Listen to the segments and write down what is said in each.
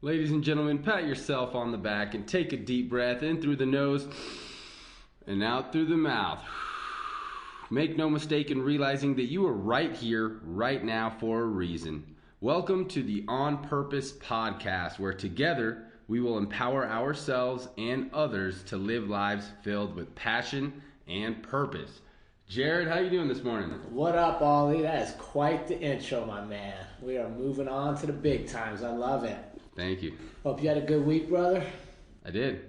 Ladies and gentlemen, pat yourself on the back and take a deep breath in through the nose and out through the mouth. Make no mistake in realizing that you are right here, right now for a reason. Welcome to the On Purpose podcast, where together we will empower ourselves and others to live lives filled with passion and purpose. Jared, how you doing this morning? What up, Ollie? That is quite the intro, my man. We are moving on to the big times. I love it. Thank you. Hope you had a good week, brother. I did.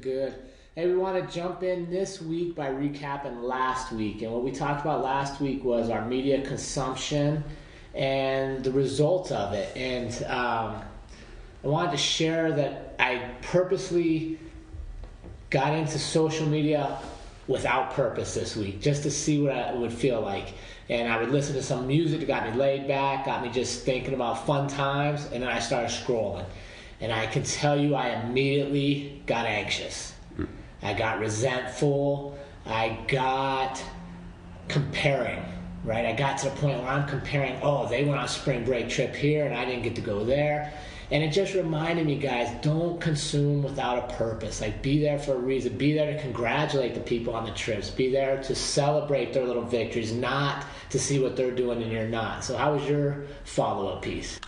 Good. Hey, we want to jump in this week by recapping last week. And what we talked about last week was our media consumption and the results of it. And I wanted to share that I purposely got into social media without purpose this week, just to see what it would feel like. And I would listen to some music that got me laid back, got me just thinking about fun times, and then I started scrolling. And I can tell you I immediately got anxious. I got resentful. I got comparing, right? I got to the point where I'm comparing, they went on a spring break trip here and I didn't get to go there. And it just reminded me, guys, don't consume without a purpose. Like, be there for a reason. Be there to congratulate the people on the trips. Be there to celebrate their little victories, not to see what they're doing and you're not. So how was your follow-up piece?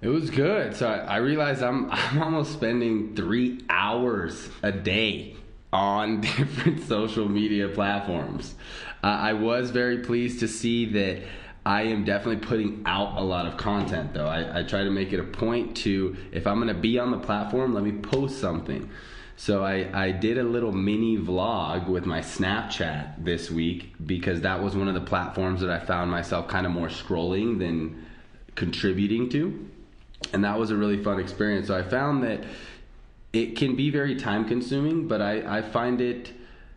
It was good. So I realized I'm almost spending 3 hours a day on different social media platforms. I was very pleased to see that I am definitely putting out a lot of content, though. I try to make it a point to, if I'm going to be on the platform, let me post something. So I did a little mini vlog with my Snapchat this week, because that was one of the platforms that I found myself kind of more scrolling than contributing to. And that was a really fun experience. So I found that it can be very time consuming, but I find it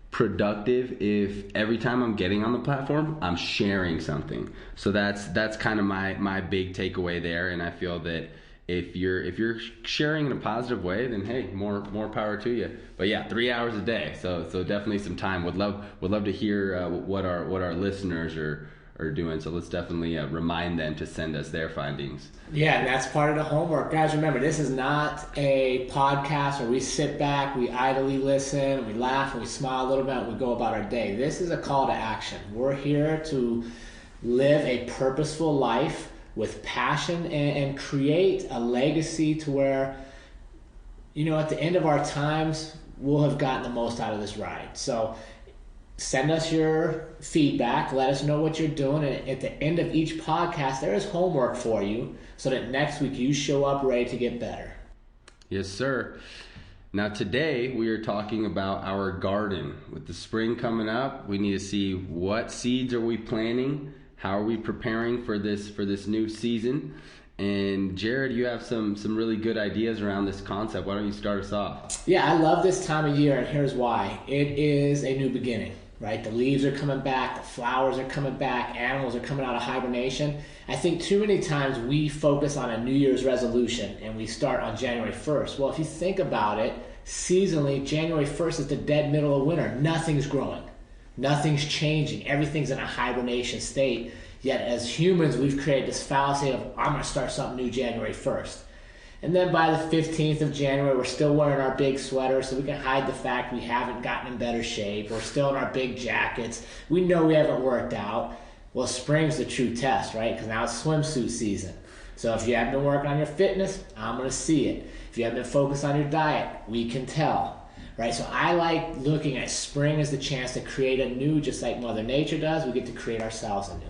productive if every time I'm getting on the platform, I'm sharing something. So that's kind of my big takeaway there. And I feel that if you're sharing in a positive way, then hey, more power to you. But yeah, 3 hours a day. So definitely some time. Would love to hear what our listeners are doing. So let's definitely remind them to send us their findings. Yeah, and that's part of the homework. Guys, remember, this is not a podcast where we sit back, we idly listen, we laugh, and we smile a little bit, and we go about our day. This is a call to action. We're here to live a purposeful life with passion and create a legacy to where, at the end of our times, we'll have gotten the most out of this ride. So send us your feedback. Let us know what you're doing. And at the end of each podcast, there is homework for you so that next week you show up ready to get better. Yes, sir. Now today we are talking about our garden. With the spring coming up, we need to see what seeds are we planting, how are we preparing for this new season. And Jared, you have some really good ideas around this concept. Why don't you start us off? Yeah, I love this time of year, and here's why. It is a new beginning, right? The leaves are coming back, the flowers are coming back, animals are coming out of hibernation. I think too many times we focus on a New Year's resolution and we start on January 1st. Well, if you think about it, seasonally, January 1st is the dead middle of winter. Nothing's growing. Nothing's changing. Everything's in a hibernation state. Yet as humans, we've created this fallacy of, I'm going to start something new January 1st. And then by the 15th of January, we're still wearing our big sweaters so we can hide the fact we haven't gotten in better shape. We're still in our big jackets. We know we haven't worked out. Well, spring's the true test, right? Because now it's swimsuit season. So if you haven't been working on your fitness, I'm going to see it. If you haven't been focused on your diet, we can tell. Right, so I like looking at spring as the chance to create a new, just like Mother Nature does. We get to create ourselves anew.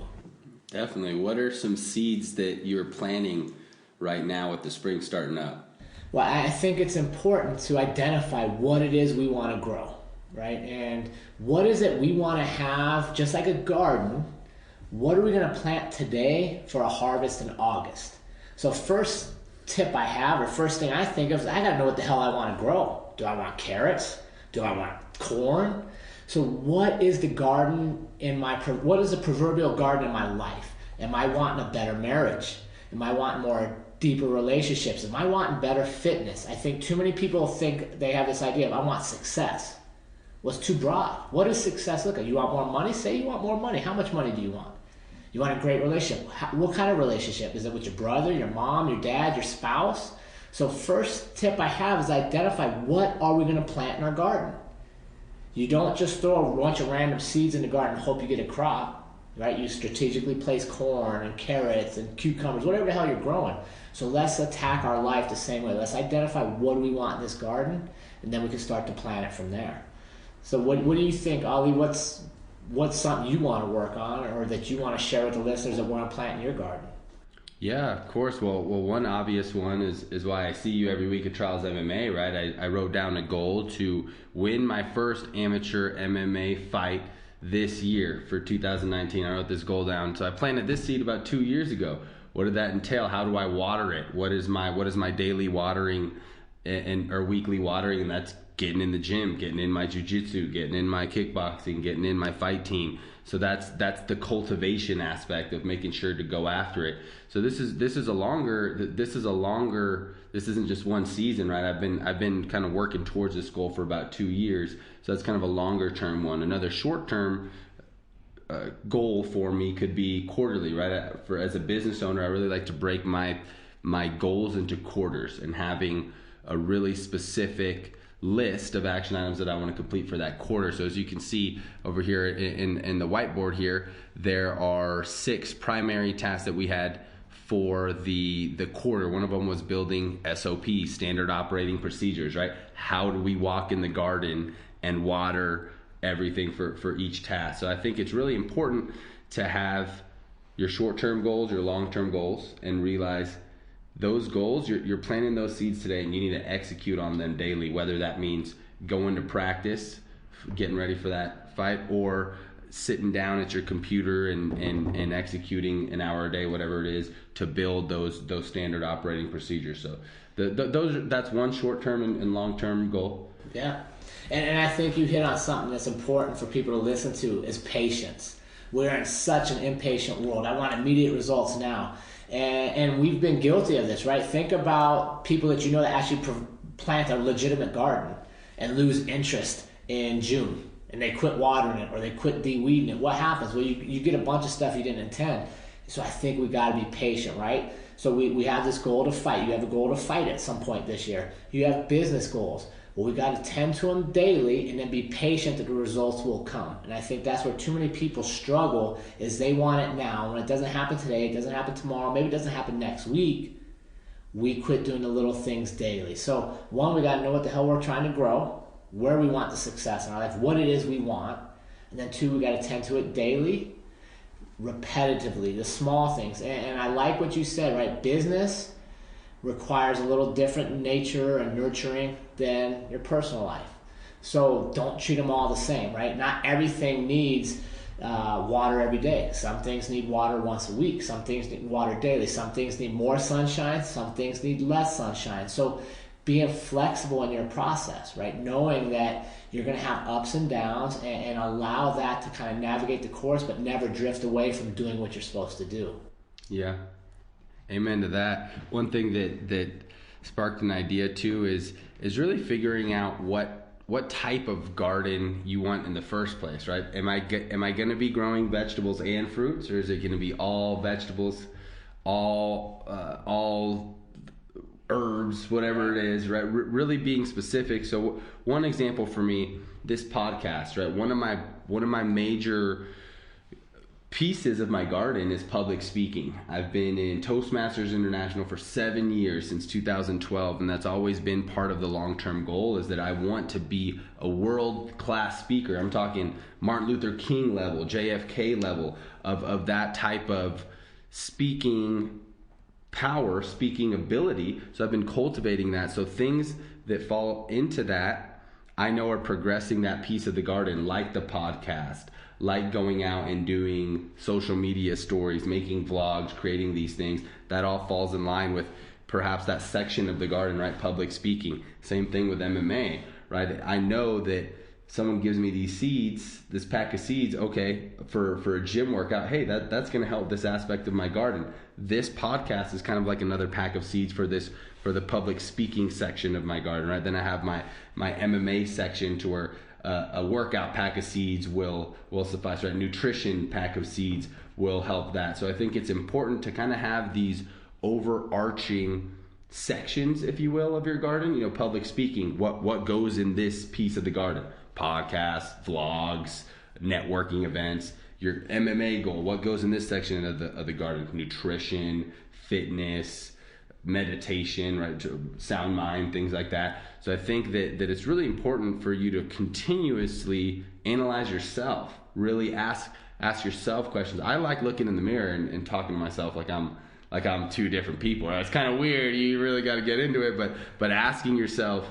Definitely. What are some seeds that you're planting right now with the spring starting up? Well, I think it's important to identify what it is we want to grow, right? And what is it we want to have, just like a garden, what are we going to plant today for a harvest in August? So first tip I have, or first thing I think of, is I got to know what the hell I want to grow. Do I want carrots? Do I want corn? So what is the garden what is the proverbial garden in my life? Am I wanting a better marriage? Am I wanting more deeper relationships? Am I wanting better fitness? I think too many people think they have this idea of, I want success. Well, it's too broad. What does success look like? You want more money? Say you want more money. How much money do you want? You want a great relationship. What kind of relationship? Is it with your brother, your mom, your dad, your spouse? So first tip I have is identify what are we going to plant in our garden. You don't just throw a bunch of random seeds in the garden and hope you get a crop, right? You strategically place corn and carrots and cucumbers, whatever the hell you're growing. So let's attack our life the same way. Let's identify what do we want in this garden, and then we can start to plan it from there. So what do you think, Ali? What's something you want to work on, or that you want to share with the listeners that want to plant in your garden? Yeah, of course. Well, one obvious one is why I see you every week at Trials MMA, right? I wrote down a goal to win my first amateur MMA fight this year for 2019. I wrote this goal down. So I planted this seed about 2 years ago. What did that entail? How do I water it? What is my daily watering or weekly watering? And that's getting in the gym, getting in my jiu-jitsu, getting in my kickboxing, getting in my fight team. So that's the cultivation aspect of making sure to go after it. So this isn't just one season, right? I've been kind of working towards this goal for about 2 years. So that's kind of a longer term one. Another short term goal for me could be quarterly, right? As a business owner, I really like to break my goals into quarters and having a really specific list of action items that I want to complete for that quarter. So as you can see over here in the whiteboard here, there are 6 primary tasks that we had for the quarter. One of them was building SOP, standard operating procedures, right? How do we walk in the garden and water everything for each task? So I think it's really important to have your short-term goals, your long-term goals, and realize those goals, you're planting those seeds today, and you need to execute on them daily, whether that means going to practice, getting ready for that fight, or sitting down at your computer and executing an hour a day, whatever it is, to build those standard operating procedures. So that's one short-term and long-term goal. Yeah. And I think you hit on something that's important for people to listen to is patience. We're in such an impatient world. I want immediate results now. And we've been guilty of this, right? Think about people that you know that actually plant a legitimate garden and lose interest in June, and they quit watering it or they quit de-weeding it. What happens? Well, you get a bunch of stuff you didn't intend. So I think we got to be patient, right? So we have this goal to fight. You have a goal to fight at some point this year. You have business goals. Well, we got to tend to them daily and then be patient that the results will come. And I think that's where too many people struggle, is they want it now. When it doesn't happen today, it doesn't happen tomorrow, maybe it doesn't happen next week, we quit doing the little things daily. So one, we got to know what the hell we're trying to grow, where we want the success in our life, what it is we want. And then 2, we got to tend to it daily, repetitively, the small things. And I like what you said, right? Business requires a little different nature and nurturing than your personal life. So don't treat them all the same, right? Not everything needs water every day. Some things need water once a week. Some things need water daily. Some things need more sunshine. Some things need less sunshine. So being flexible in your process, right? Knowing that you're going to have ups and downs, and allow that to kind of navigate the course, but never drift away from doing what you're supposed to do. Yeah. Amen to that. One thing that sparked an idea too is really figuring out what type of garden you want in the first place, right? Am I going to be growing vegetables and fruits, or is it going to be all vegetables, all herbs, whatever it is, right? Really being specific. So one example for me, this podcast, right? One of my major pieces of my garden is public speaking. I've been in Toastmasters International for 7 years, since 2012, and that's always been part of the long-term goal, is that I want to be a world-class speaker. I'm talking Martin Luther King level, JFK level of that type of speaking power, speaking ability. So I've been cultivating that. So things that fall into that, I know are progressing that piece of the garden, like the podcast, like going out and doing social media stories, making vlogs, creating these things. That all falls in line with perhaps that section of the garden, right? Public speaking. Same thing with MMA, right? I know that someone gives me these seeds, this pack of seeds, okay, for a gym workout, hey, that's going to help this aspect of my garden. This podcast is kind of like another pack of seeds for the public speaking section of my garden, right? Then I have my MMA section to where a workout pack of seeds will suffice, right? Nutrition pack of seeds will help that. So I think it's important to kind of have these overarching sections, if you will, of your garden. You know, public speaking, what goes in this piece of the garden? Podcasts, vlogs, networking events. Your MMA goal, what goes in this section of the garden? Nutrition, fitness, meditation, right? Sound mind, things like that. So I think that it's really important for you to continuously analyze yourself. Really ask yourself questions. I like looking in the mirror and talking to myself like I'm two different people. Right? It's kind of weird. You really got to get into it, but asking yourself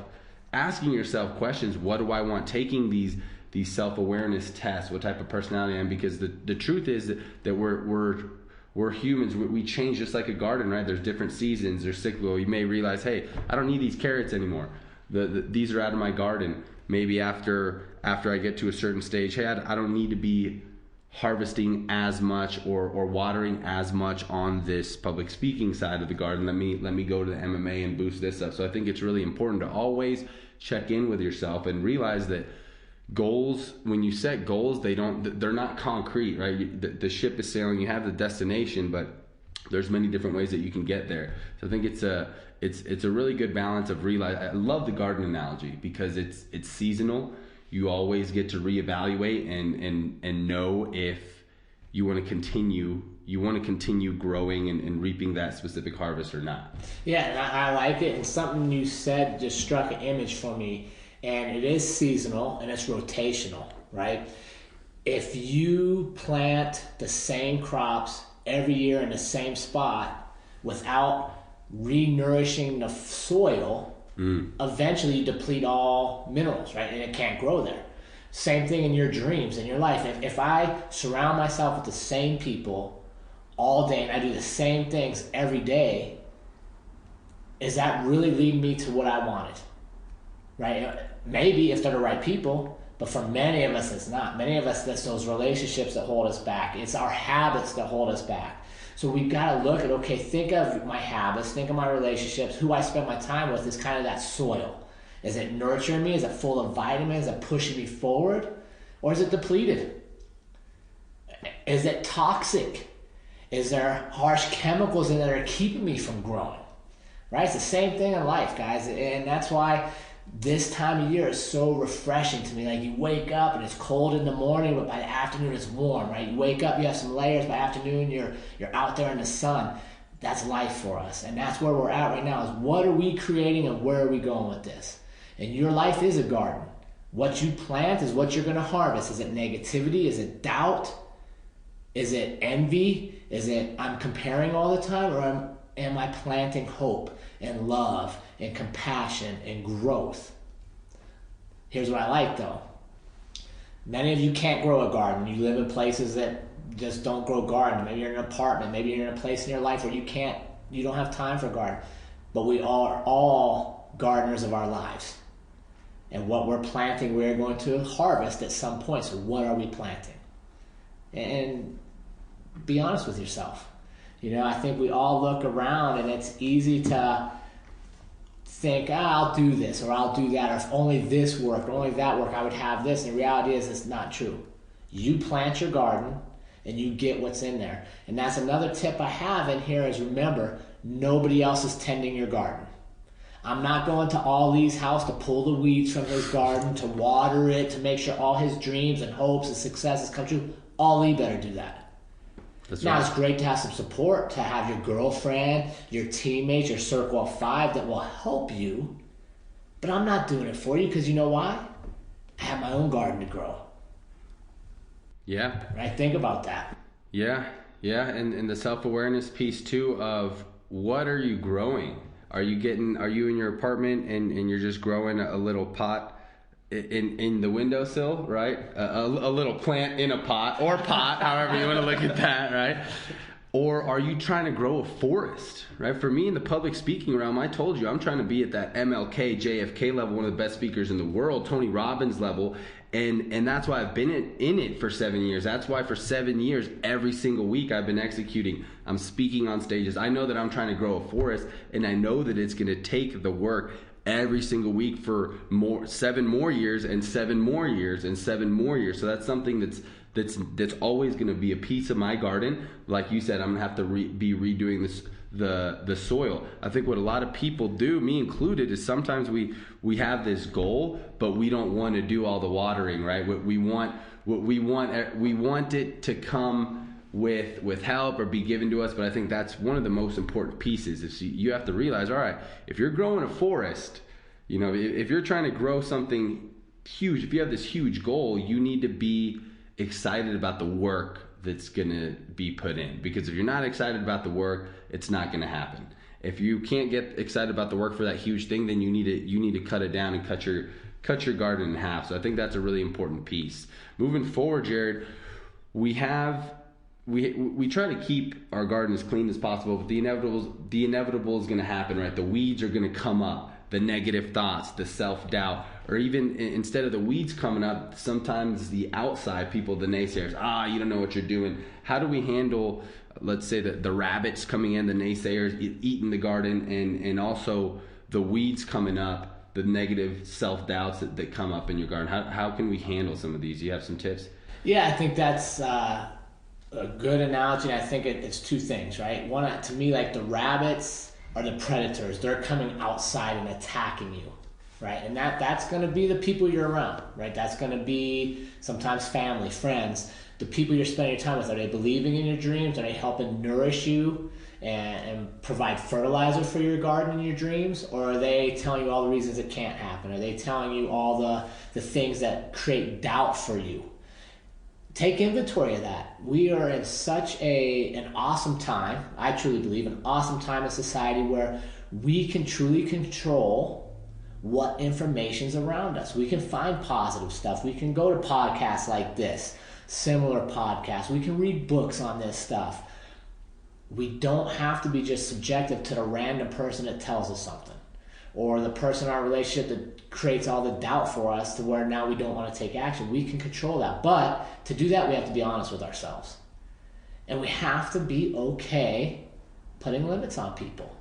questions. What do I want? Taking these self-awareness tests. What type of personality I am? Because the truth is that we're humans. We change just like a garden, right? There's different seasons. There's cyclical. You may realize, hey, I don't need these carrots anymore. These are out of my garden. Maybe after I get to a certain stage, hey, I don't need to be harvesting as much or watering as much on this public speaking side of the garden. Let me go to the MMA and boost this up. So I think it's really important to always check in with yourself and realize that goals, when you set goals, they're not concrete, right? The ship is sailing, you have the destination, but there's many different ways that you can get there. So I think it's a really good balance of realize. I love the garden analogy because it's seasonal. You always get to reevaluate and know if you want to continue growing and reaping that specific harvest or not. Yeah, and I like it. And something you said just struck an image for me. And it is seasonal and it's rotational, right? If you plant the same crops every year in the same spot without re-nourishing the soil, eventually you deplete all minerals, right? And it can't grow there. Same thing in your dreams, in your life. If I surround myself with the same people all day and I do the same things every day, is that really leading me to what I wanted? Right? Maybe if they're the right people, but for many of us it's not. Many of us, it's those relationships that hold us back. It's our habits that hold us back. So we've got to look at, okay, think of my habits, think of my relationships, who I spend my time with is kind of that soil. Is it nurturing me? Is it full of vitamins? Is it pushing me forward? Or is it depleted? Is it toxic? Is there harsh chemicals in there that are keeping me from growing? Right? It's the same thing in life, guys. And that's why this time of year is so refreshing to me. Like, you wake up and it's cold in the morning, but by the afternoon it's warm, right? You wake up, you have some layers. By afternoon, you're out there in the sun. That's life for us. And that's where we're at right now, is what are we creating and where are we going with this? And your life is a garden. What you plant is what you're going to harvest. Is it negativity? Is it doubt? Is it envy? Is it I'm comparing all the time? Or am I planting hope and love and compassion and growth? Here's what I like, though. Many of you can't grow a garden. You live in places that just don't grow garden. Maybe you're in an apartment. Maybe you're in a place in your life where you don't have time for a garden. But we are all gardeners of our lives. And what we're planting, we're going to harvest at some point. So what are we planting? And be honest with yourself. I think we all look around and it's easy to think, I'll do this or I'll do that, or if only this worked or only that worked, I would have this. And the reality is it's not true. You plant your garden and you get what's in there. And that's another tip I have in here is, remember, nobody else is tending your garden. I'm not going to Ollie's house to pull the weeds from his garden, to water it, to make sure all his dreams and hopes and successes come true. Ollie better do that. That's now, right. It's great to have some support, to have your girlfriend, your teammates, your circle of five that will help you. But I'm not doing it for you because you know why? I have my own garden to grow. Yeah. Right? Think about that. Yeah. And the self-awareness piece too of what are you growing? Are you in your apartment and you're just growing a little pot in the windowsill, right? A little plant in a pot, or pot, however you want to look at that, right? Or are you trying to grow a forest, right? For me in the public speaking realm, I told you I'm trying to be at that MLK, JFK level, one of the best speakers in the world, Tony Robbins level. And that's why I've been in it for 7 years. That's why for 7 years, every single week I've been executing. I'm speaking on stages. I know that I'm trying to grow a forest, and I know that it's going to take the work every single week for 7 more years and 7 more years and 7 more years. So that's something that's always going to be a piece of my garden. Like you said, I'm going to have to be redoing the soil. I think what a lot of people do, me included, is sometimes we have this goal, but we don't want to do all the watering, right? We want it to come with help or be given to us. But I think that's one of the most important pieces. Is you have to realize, all right, if you're growing a forest, if you're trying to grow something huge, if you have this huge goal, you need to be excited about the work that's going to be put in. Because if you're not excited about the work, it's not going to happen. If you can't get excited about the work for that huge thing, then you need to cut it down and cut your garden in half. So I think that's a really important piece. Moving forward, Jared, we try to keep our garden as clean as possible, but the inevitable is going to happen, right? The weeds are going to come up, the negative thoughts, the self-doubt, or even instead of the weeds coming up, sometimes the outside people, the naysayers, you don't know what you're doing. How do we handle, let's say, the rabbits coming in, the naysayers eating the garden, and also the weeds coming up, the negative self-doubts that come up in your garden? How can we handle some of these? Do you have some tips? Yeah, I think that's a good analogy. I think it's two things, right? One, to me, like the rabbits are the predators. They're coming outside and attacking you, right? And that's going to be the people you're around, right? That's going to be sometimes family, friends, the people you're spending your time with. Are they believing in your dreams? Are they helping nourish you and provide fertilizer for your garden and your dreams? Or are they telling you all the reasons it can't happen? Are they telling you all the things that create doubt for you? Take inventory of that. We are in such an awesome time, I truly believe, an awesome time in society where we can truly control what information's around us. We can find positive stuff. We can go to podcasts like this, similar podcasts. We can read books on this stuff. We don't have to be just subjective to the random person that tells us something, or the person in our relationship that creates all the doubt for us to where now we don't want to take action. We can control that. But to do that, we have to be honest with ourselves. And we have to be okay putting limits on people.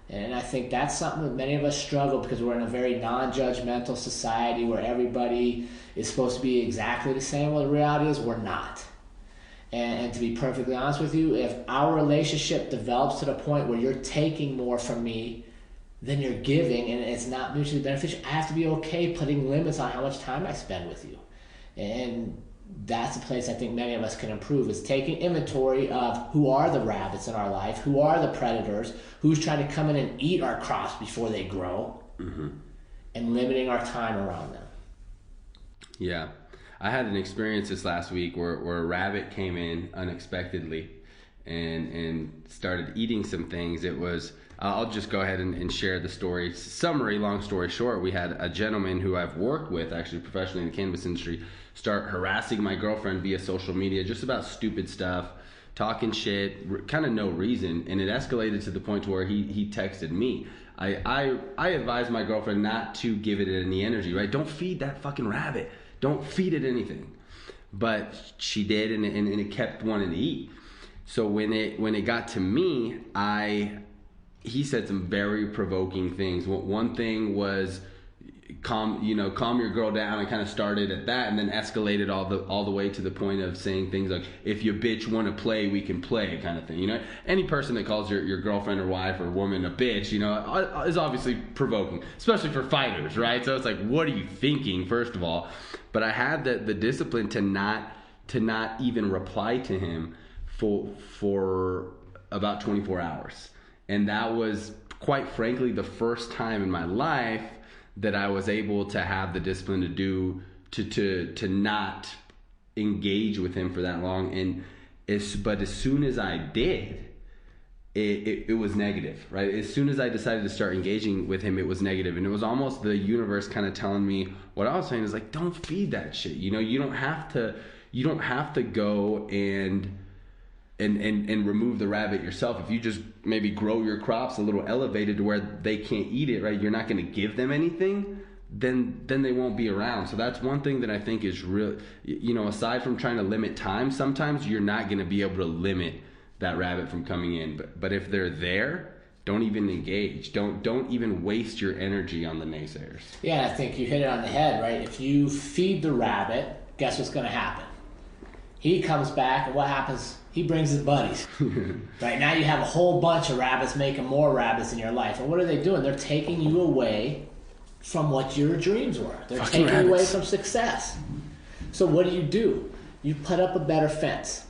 And I think that's something that many of us struggle because we're in a very non-judgmental society where everybody is supposed to be exactly the same. Well, the reality is we're not. And to be perfectly honest with you, if our relationship develops to the point where you're taking more from me then you're giving, and it's not mutually beneficial, I have to be okay putting limits on how much time I spend with you. And that's a place I think many of us can improve, is taking inventory of who are the rabbits in our life, who are the predators, who's trying to come in and eat our crops before they grow, and limiting our time around them. Yeah. I had an experience this last week where a rabbit came in unexpectedly and started eating some things. It was... I'll just go ahead and share the story. Summary, long story short, we had a gentleman who I've worked with, actually professionally in the cannabis industry, start harassing my girlfriend via social media just about stupid stuff, talking shit, kind of no reason. And it escalated to the point to where he texted me. I advised my girlfriend not to give it any energy, right? Don't feed that fucking rabbit. Don't feed it anything. But she did, and it kept wanting to eat. So when it got to me, he said some very provoking things. One thing was calm your girl down, and kind of started at that, and then escalated all the way to the point of saying things like, if your bitch want to play, we can play, kind of thing. Any person that calls your girlfriend or wife or woman a bitch, is obviously provoking, especially for fighters, right? So it's like, what are you thinking, first of all? But I had the discipline to not even reply to him for about 24 hours. And that was, quite frankly, the first time in my life that I was able to have the discipline to not engage with him for that long. But as soon as I did, it was negative, right? As soon as I decided to start engaging with him, it was negative. And it was almost the universe kind of telling me what I was saying is like, don't feed that shit. You don't have to go and remove the rabbit yourself. If you just maybe grow your crops a little elevated to where they can't eat it, right? You're not going to give them anything, then they won't be around. So that's one thing that I think is real. Aside from trying to limit time, sometimes you're not going to be able to limit that rabbit from coming in. But if they're there, don't even engage. Don't even waste your energy on the naysayers. Yeah, I think you hit it on the head, right? If you feed the rabbit, guess what's going to happen? He comes back, and what happens? he brings his buddies. Right now you have a whole bunch of rabbits making more rabbits in your life. And what are they doing? They're taking you away from what your dreams were. They're Fucking taking you away rabbits. from success. So what do? You put up a better fence,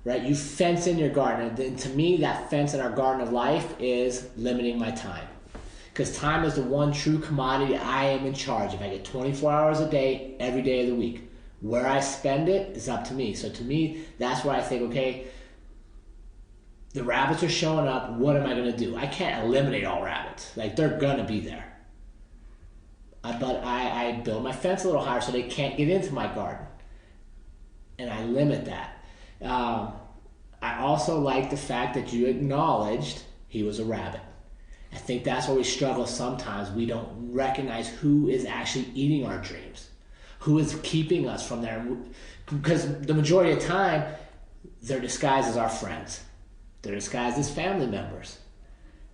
right? You fence in your garden. And to me, that fence in our garden of life is limiting my time. Because time is the one true commodity I am in charge of. I get 24 hours a day, every day of the week. Where I spend it is up to me. So to me, that's where I think, okay, the rabbits are showing up. What am I going to do? I can't eliminate all rabbits. Like, they're going to be there. But I build my fence a little higher so they can't get into my garden. And I limit that. I also like the fact that you acknowledged he was a rabbit. I think that's where we struggle sometimes. We don't recognize who is actually eating our dreams, who is keeping us from there. Because the majority of the time, they're disguised as our friends. They're disguised as family members.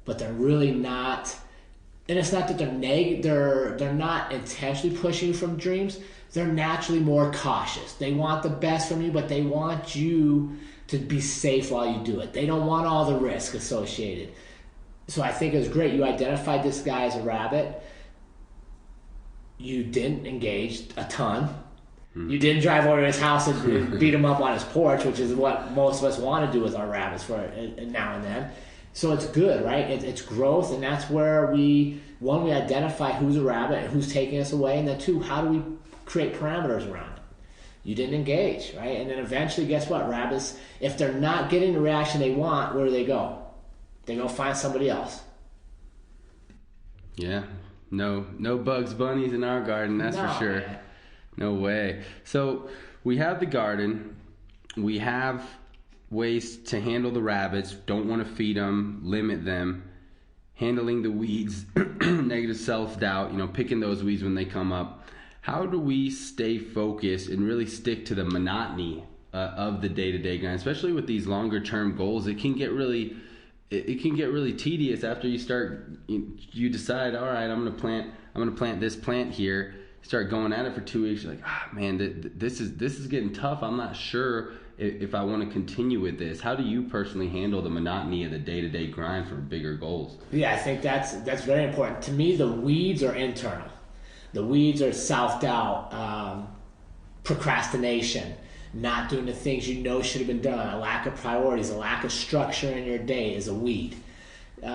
But they're really not. And it's not that they're not intentionally pushing you from dreams. They're naturally more cautious. They want the best from you, but they want you to be safe while you do it. They don't want all the risk associated. So I think it was great. You identified this guy as a rabbit. You didn't engage a ton. You didn't drive over to his house and beat him up on his porch, which is what most of us want to do with our rabbits for now and then. So it's good, right? It's growth, and that's where we identify who's a rabbit and who's taking us away, and then two, how do we create parameters around it? You didn't engage, right? And then eventually, guess what? Rabbits, if they're not getting the reaction they want, where do they go? They go find somebody else. Yeah. No Bugs Bunnies in our garden, that's for sure. Man. No way. So we have the garden. We have ways to handle the rabbits. Don't want to feed them, limit them. Handling the weeds, negative self-doubt, picking those weeds when they come up. How do we stay focused and really stick to the monotony of the day-to-day grind, especially with these longer-term goals? It can get really tedious after you start. You decide, all right, I'm gonna plant this plant here. Start going at it for 2 weeks. You're like, man, this is getting tough. I'm not sure if I want to continue with this. How do you personally handle the monotony of the day-to-day grind for bigger goals? Yeah, I think that's very important. To me, the weeds are internal. The weeds are self-doubt, procrastination, not doing the things you know should have been done, a lack of priorities, a lack of structure in your day is a weed. And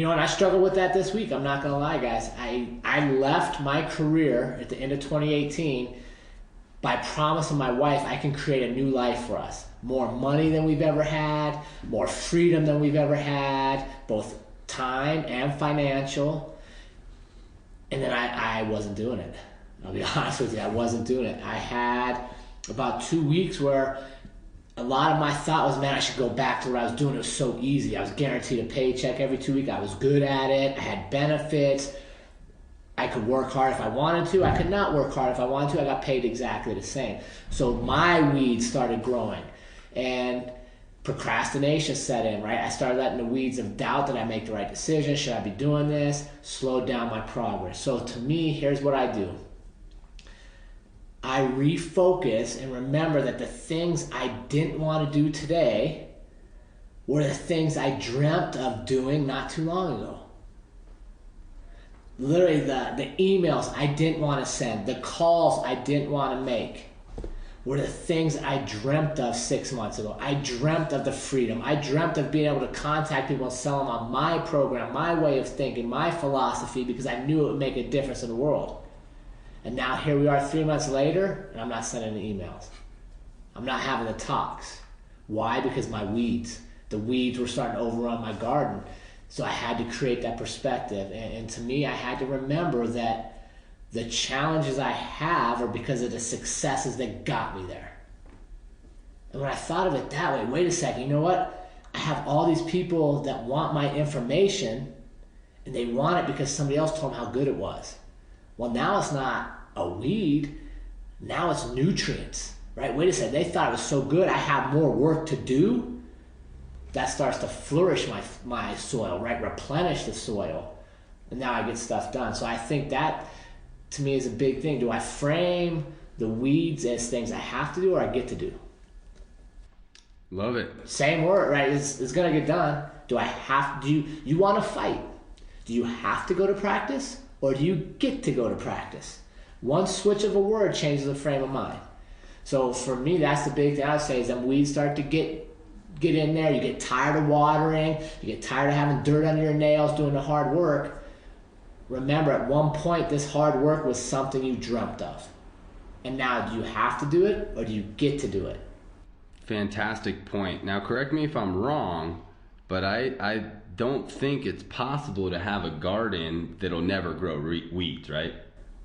I struggled with that this week. I'm not going to lie, guys. I left my career at the end of 2018 by promising my wife I can create a new life for us. More money than we've ever had, more freedom than we've ever had, both time and financial. And then I wasn't doing it. I'll be honest with you, I wasn't doing it. I had about 2 weeks where a lot of my thought was, man, I should go back to what I was doing. It was so easy. I was guaranteed a paycheck every 2 weeks. I was good at it. I had benefits. I could work hard if I wanted to. I could not work hard if I wanted to. I got paid exactly the same. So my weeds started growing. And procrastination set in, right? I started letting the weeds of doubt that I make the right decision. Should I be doing this? Slowed down my progress. So to me, here's what I do. I refocus and remember that the things I didn't want to do today were the things I dreamt of doing not too long ago. Literally the emails I didn't want to send, the calls I didn't want to make were the things I dreamt of 6 months ago. I dreamt of the freedom. I dreamt of being able to contact people and sell them on my program, my way of thinking, my philosophy, because I knew it would make a difference in the world. And now here we are 3 months later, and I'm not sending the emails. I'm not having the talks. Why? Because the weeds were starting to overrun my garden. So I had to create that perspective. And to me, I had to remember that the challenges I have are because of the successes that got me there. And when I thought of it that way, wait a second, you know what? I have all these people that want my information, and they want it because somebody else told them how good it was. Well, now it's not a weed. Now it's nutrients, right? Wait a second. They thought it was so good. I have more work to do. That starts to flourish my soil, right? Replenish the soil. And now I get stuff done. So I think that, to me, is a big thing. Do I frame the weeds as things I have to do or I get to do? Love it. Same word, right? It's gonna get done. Do you want to fight? Do you have to go to practice, or do you get to go to practice? One switch of a word changes the frame of mind. So for me, that's the big thing I would say is that weeds start to get in there. You get tired of watering. You get tired of having dirt under your nails, doing the hard work. Remember, at one point, this hard work was something you dreamt of. And now, do you have to do it, or do you get to do it? Fantastic point. Now, correct me if I'm wrong, but I don't think it's possible to have a garden that'll never grow weeds, right?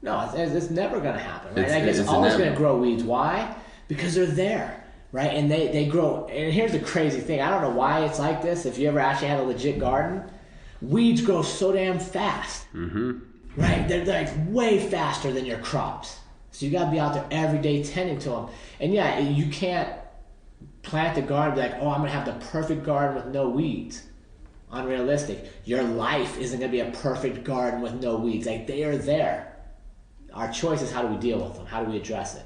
No, it's never going to happen, right? It's always going to grow weeds. Why? Because they're there, right? And they grow. And here's the crazy thing. I don't know why it's like this. If you ever actually have a legit garden, weeds grow so damn fast, right? They're like way faster than your crops. So you got to be out there every day tending to them. And yeah, you can't plant the garden and be like, oh, I'm going to have the perfect garden with no weeds. Unrealistic. Your life isn't going to be a perfect garden with no weeds. Like, they are there. Our choice is how do we deal with them? How do we address it?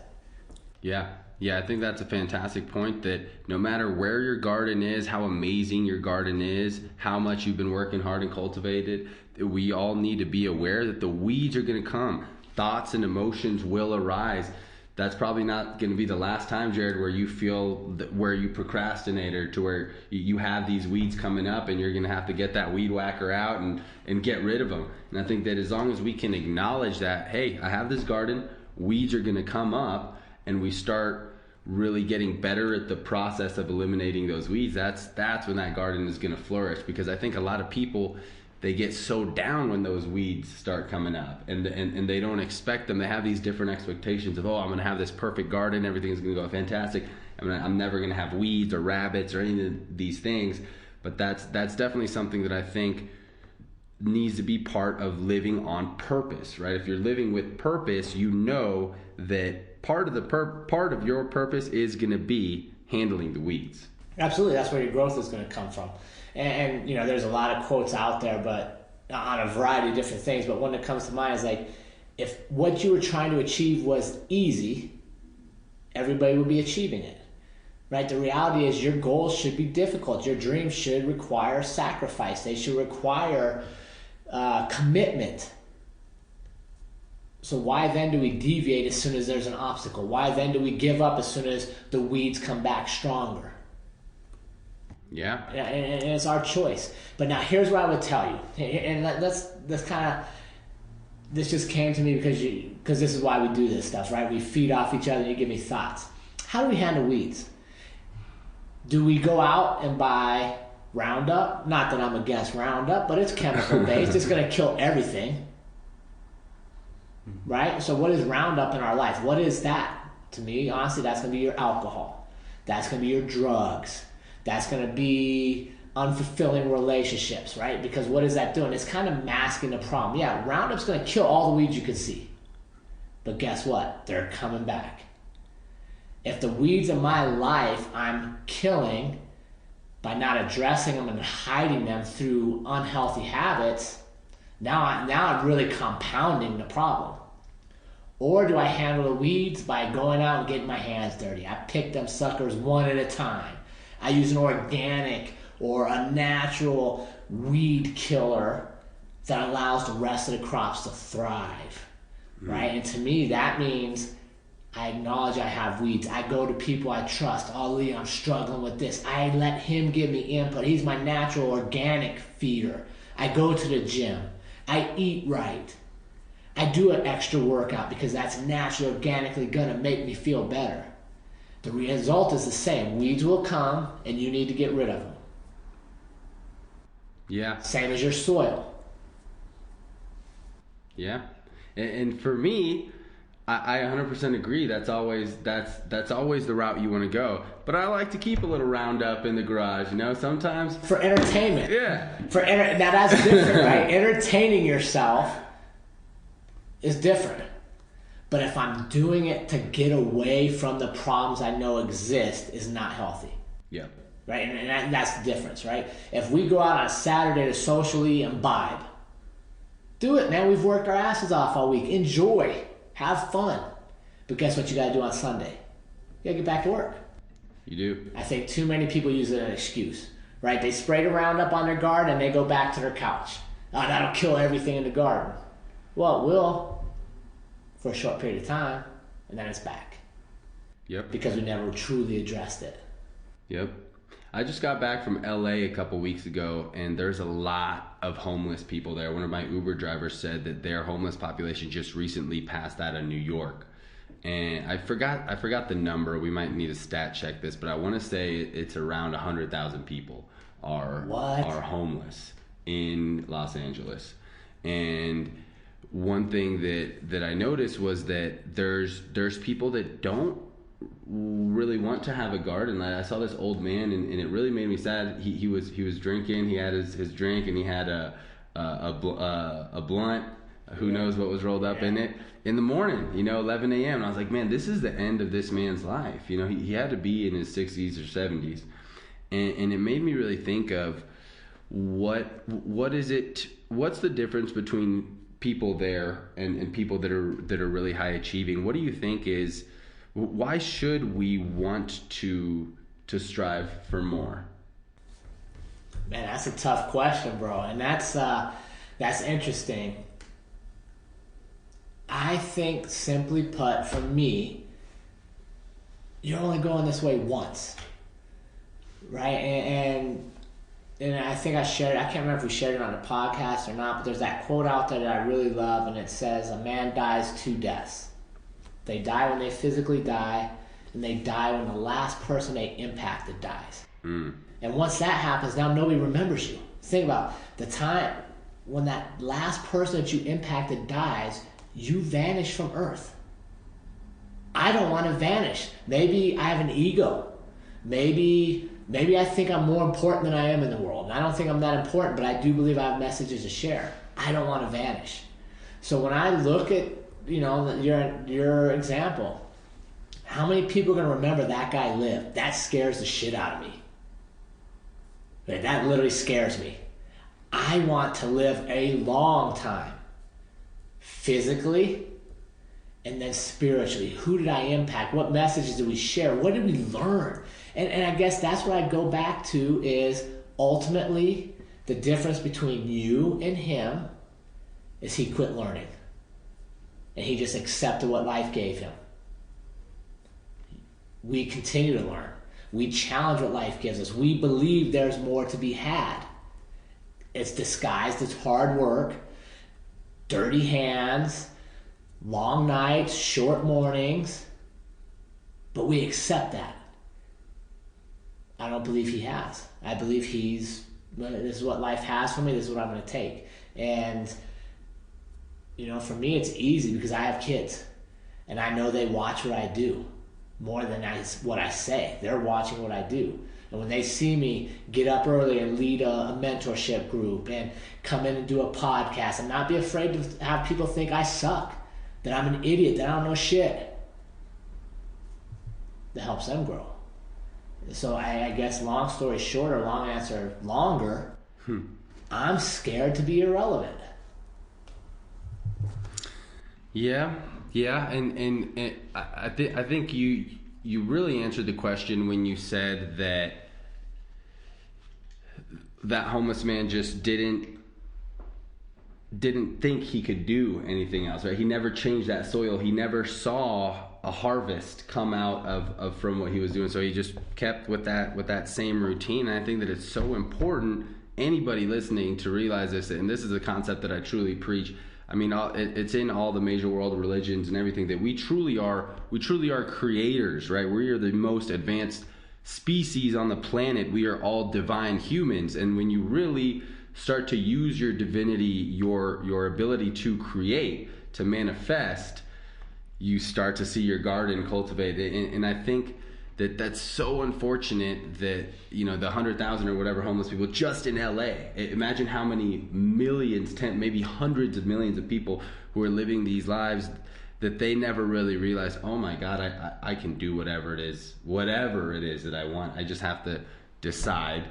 Yeah, I think that's a fantastic point, that no matter where your garden is, how amazing your garden is, how much you've been working hard and cultivated, we all need to be aware that the weeds are going to come. Thoughts and emotions will arise. That's probably not going to be the last time, Jared, where you feel where you procrastinate, or to where you have these weeds coming up and you're going to have to get that weed whacker out and get rid of them. And I think that as long as we can acknowledge that, hey, I have this garden, weeds are going to come up, and we start really getting better at the process of eliminating those weeds, that's when that garden is going to flourish. Because I think a lot of people, they get so down when those weeds start coming up, and they don't expect them. They have these different expectations of, oh, I'm going to have this perfect garden, everything's going to go fantastic. I'm never going to have weeds or rabbits or any of these things. But that's definitely something that I think needs to be part of living on purpose, right? If you're living with purpose, you know that part of your purpose is going to be handling the weeds. Absolutely, that's where your growth is going to come from. And you know, there's a lot of quotes out there, but on a variety of different things. But one that comes to mind is like, if what you were trying to achieve was easy, everybody would be achieving it, right? The reality is your goals should be difficult. Your dreams should require sacrifice. They should require commitment. So why then do we deviate as soon as there's an obstacle? Why then do we give up as soon as the weeds come back stronger? Yeah. And it's our choice. But now here's what I would tell you. And let's kind of, this just came to me because this is why we do this stuff, right? We feed off each other and you give me thoughts. How do we handle weeds? Do we go out and buy Roundup? Not that I'm against Roundup, but it's chemical based. It's going to kill everything. Right? So what is Roundup in our life? What is that? To me, honestly, that's going to be your alcohol. That's going to be your drugs. That's going to be unfulfilling relationships, right? Because what is that doing? It's kind of masking the problem. Yeah, Roundup's going to kill all the weeds you can see. But guess what? They're coming back. If the weeds in my life I'm killing by not addressing them and hiding them through unhealthy habits, now I'm really compounding the problem. Or do I handle the weeds by going out and getting my hands dirty? I pick them suckers one at a time. I use an organic or a natural weed killer that allows the rest of the crops to thrive, right? And to me, that means I acknowledge I have weeds. I go to people I trust. Oh, Lee, I'm struggling with this. I let him give me input. He's my natural organic feeder. I go to the gym. I eat right. I do an extra workout because that's naturally, organically going to make me feel better. The result is the same. Weeds will come, and you need to get rid of them. Yeah. Same as your soil. Yeah. And for me, I 100% agree. That's always the route you want to go. But I like to keep a little Roundup in the garage, you know, sometimes. For entertainment. Yeah. Now that's different, right? Entertaining yourself is different. But if I'm doing it to get away from the problems I know exist, is not healthy. Yeah. Right? And that's the difference, right? If we go out on a Saturday to socially imbibe, do it, man. We've worked our asses off all week. Enjoy. Have fun. But guess what you got to do on Sunday? You got to get back to work. You do. I think too many people use it as an excuse, right? They sprayed a Roundup on their garden and they go back to their couch. Oh, that'll kill everything in the garden. Well, it will for a short period of time, and then it's back. Yep. Because we never truly addressed it. Yep. I just got back from LA a couple weeks ago, and there's a lot of homeless people there. One of my Uber drivers said that their homeless population just recently passed that of New York. And I forgot the number. We might need to stat check this, but I want to say it's around 100,000 people are homeless in Los Angeles. And one thing that I noticed was that there's people that don't really want to have a garden. Like, I saw this old man, and it really made me sad. He was drinking. He had his drink, and he had a blunt. Who knows what was rolled up in it in the morning, 11 a.m. And I was like, man, this is the end of this man's life. He had to be in his 60s or 70s. And it made me really think of what's the difference between people there and people that are really high achieving. What do you think is, why should we want to strive for more? Man, that's a tough question, bro. And that's interesting. I think, simply put, for me, you're only going this way once, right? And I think I shared it. I can't remember if we shared it on the podcast or not, but there's that quote out there that I really love, and it says, "A man dies two deaths. They die when they physically die, and they die when the last person they impacted dies." And once that happens, now nobody remembers you. Think about the time when that last person that you impacted dies. You vanish from earth. I don't want to vanish. Maybe I have an ego. Maybe I think I'm more important than I am in the world. And I don't think I'm that important, but I do believe I have messages to share. I don't want to vanish. So when I look at, your example, how many people are going to remember that guy lived? That scares the shit out of me. That literally scares me. I want to live a long time. Physically, and then spiritually. Who did I impact? What messages did we share? What did we learn? And I guess that's what I go back to is ultimately the difference between you and him is he quit learning. And he just accepted what life gave him. We continue to learn. We challenge what life gives us. We believe there's more to be had. It's disguised as hard work, dirty hands, long nights, short mornings, but we accept that. I don't believe he has. I believe this is what life has for me, this is what I'm going to take. And, for me it's easy because I have kids, and I know they watch what I do more than what I say. They're watching what I do. And when they see me get up early and lead a mentorship group and come in and do a podcast and not be afraid to have people think I suck, that I'm an idiot, that I don't know shit, that helps them grow. So I guess long story short, or long answer longer, I'm scared to be irrelevant. Yeah, and I think you really answered the question when you said that homeless man just didn't think he could do anything else, right? He never changed that soil. He never saw a harvest come out of from what he was doing. So he just kept with that same routine. And I think that it's so important, anybody listening, to realize this. And this is a concept that I truly preach. I mean, it's in all the major world religions and everything, that we truly are creators, right? We are the most advanced species on the planet. We are all divine humans. And when you really start to use your divinity, your ability to create, to manifest, you start to see your garden cultivated. And I think that's so unfortunate that, the 100,000 or whatever homeless people just in LA. Imagine how many millions, maybe hundreds of millions of people who are living these lives that they never really realize, oh my God, I can do whatever it is that I want. I just have to decide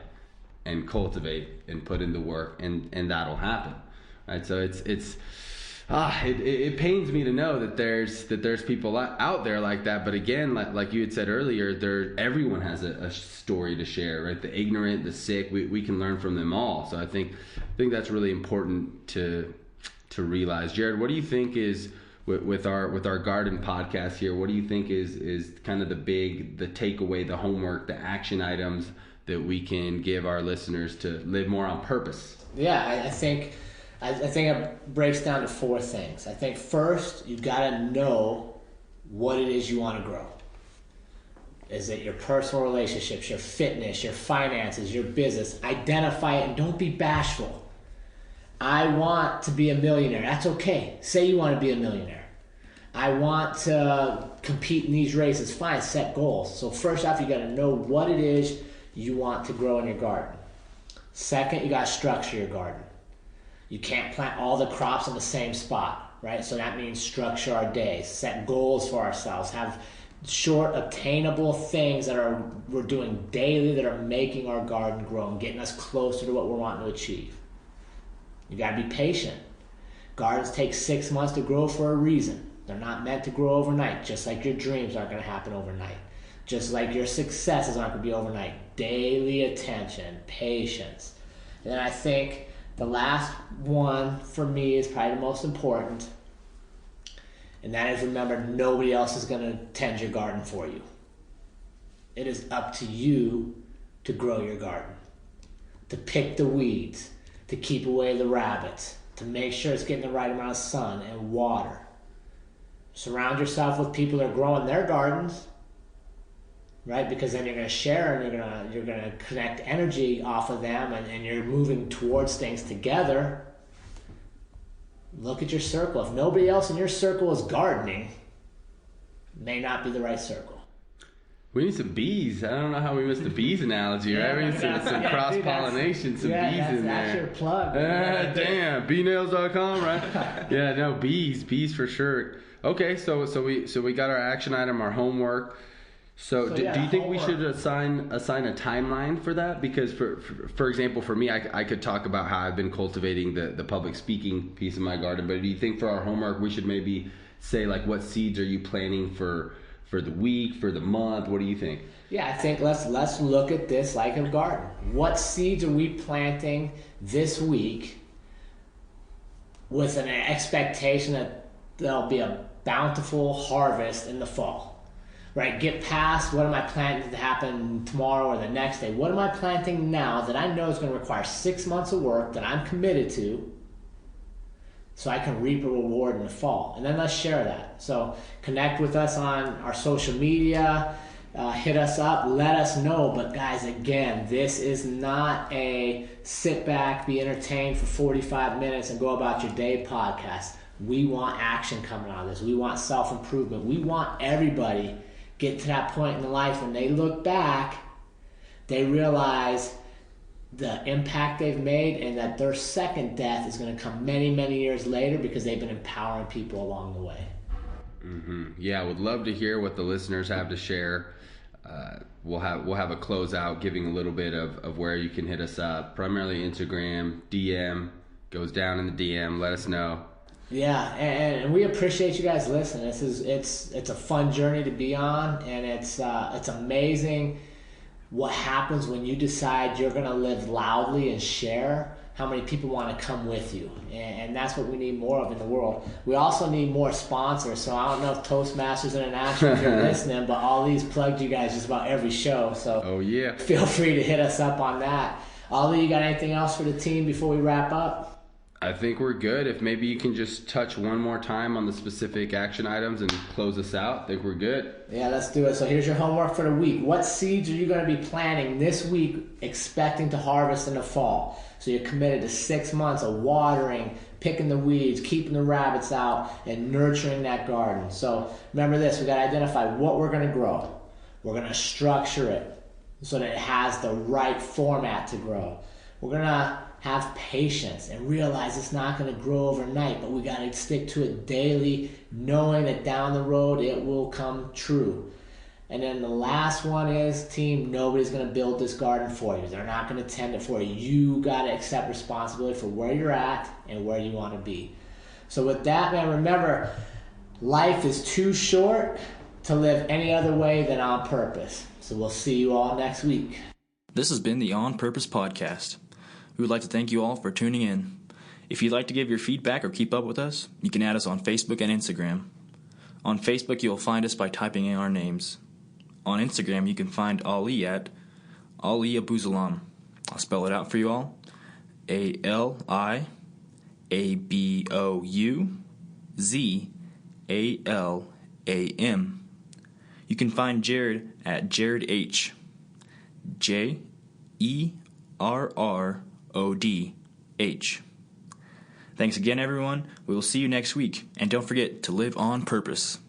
and cultivate and put in the work, and that'll happen. Right? So it's It pains me to know that there's people out there like that. But again, like you had said earlier, everyone has a story to share, right? The ignorant, the sick, we can learn from them all. So I think that's really important to realize. Jared, what do you think is with our garden podcast here? What do you think is kind of the takeaway, the homework, the action items that we can give our listeners to live more on purpose? Yeah, I think it breaks down to 4 things. I think first, you've got to know what it is you want to grow. Is it your personal relationships, your fitness, your finances, your business? Identify it and don't be bashful. I want to be a millionaire. That's okay. Say you want to be a millionaire. I want to compete in these races. Fine, set goals. So first off, you got to know what it is you want to grow in your garden. Second, you got to structure your garden. You can't plant all the crops in the same spot, right? So that means structure our days, set goals for ourselves, have short, obtainable things that we're doing daily that are making our garden grow and getting us closer to what we're wanting to achieve. You got to be patient. Gardens take 6 months to grow for a reason. They're not meant to grow overnight, just like your dreams aren't going to happen overnight. Just like your successes aren't going to be overnight. Daily attention, patience. And then I think the last one for me is probably the most important. And that is, remember, nobody else is going to tend your garden for you. It is up to you to grow your garden, to pick the weeds, to keep away the rabbits, to make sure it's getting the right amount of sun and water. Surround yourself with people that are growing their gardens, right? Because then you're going to share and you're going to connect energy off of them, and you're moving towards things together. Look at your circle. If nobody else in your circle is gardening, it may not be the right circle. We need some bees. I don't know how we missed the bees analogy, right? We need some cross-pollination, some bees in there. That's your plug. Damn, beenails.com, right? Yeah, no, bees for sure. Okay, so we got our action item, our homework. So do you think we should assign a timeline for that? Because for example, for me, I could talk about how I've been cultivating the public speaking piece of my garden. But do you think for our homework we should maybe say, like, what seeds are you planting for the week, for the month? What do you think? Yeah, I think let's look at this like a garden. What seeds are we planting this week with an expectation that there'll be a bountiful harvest in the fall? Right, get past what am I planting to happen tomorrow or the next day. What am I planting now that I know is going to require 6 months of work that I'm committed to, so I can reap a reward in the fall? And then let's share that. So connect with us on our social media, hit us up, let us know. But guys, again, this is not a sit back, be entertained for 45 minutes and go about your day podcast. We want action coming out of this. We want self-improvement. We want everybody get to that point in life when they look back, they realize the impact they've made and that their second death is going to come many, many years later because they've been empowering people along the way. Mm-hmm. Yeah, would love to hear what the listeners have to share. We'll have a closeout giving a little bit of where you can hit us up. Primarily Instagram, DM, goes down in the DM. Let us know. Yeah, and we appreciate you guys listening. It's a fun journey to be on, and it's amazing what happens when you decide you're going to live loudly and share. How many people want to come with you, and that's what we need more of in the world. We also need more sponsors. So I don't know if Toastmasters International if you're listening, but all these plugged you guys just about every show. So feel free to hit us up on that. Ollie, you got anything else for the team before we wrap up? I think we're good. If maybe you can just touch one more time on the specific action items and close us out, I think we're good. Yeah, let's do it. So here's your homework for the week. What seeds are you going to be planting this week expecting to harvest in the fall? So you're committed to 6 months of watering, picking the weeds, keeping the rabbits out, and nurturing that garden. So remember this, we got to identify what we're going to grow. We're going to structure it so that it has the right format to grow. We're going to have patience and realize it's not going to grow overnight, but we got to stick to it daily, knowing that down the road it will come true. And then the last one is, team, nobody's going to build this garden for you. They're not going to tend it for you. You got to accept responsibility for where you're at and where you want to be. So with that, man, remember, life is too short to live any other way than on purpose. So we'll see you all next week. This has been the On Purpose podcast. We would like to thank you all for tuning in. If you'd like to give your feedback or keep up with us, you can add us on Facebook and Instagram. On Facebook, you'll find us by typing in our names. On Instagram, you can find Ali at Ali Abuzalam. I'll spell it out for you all. ALIABOUZALAM. You can find Jared at Jared H. JERRODH. Thanks again, everyone. We will see you next week. And don't forget to live on purpose.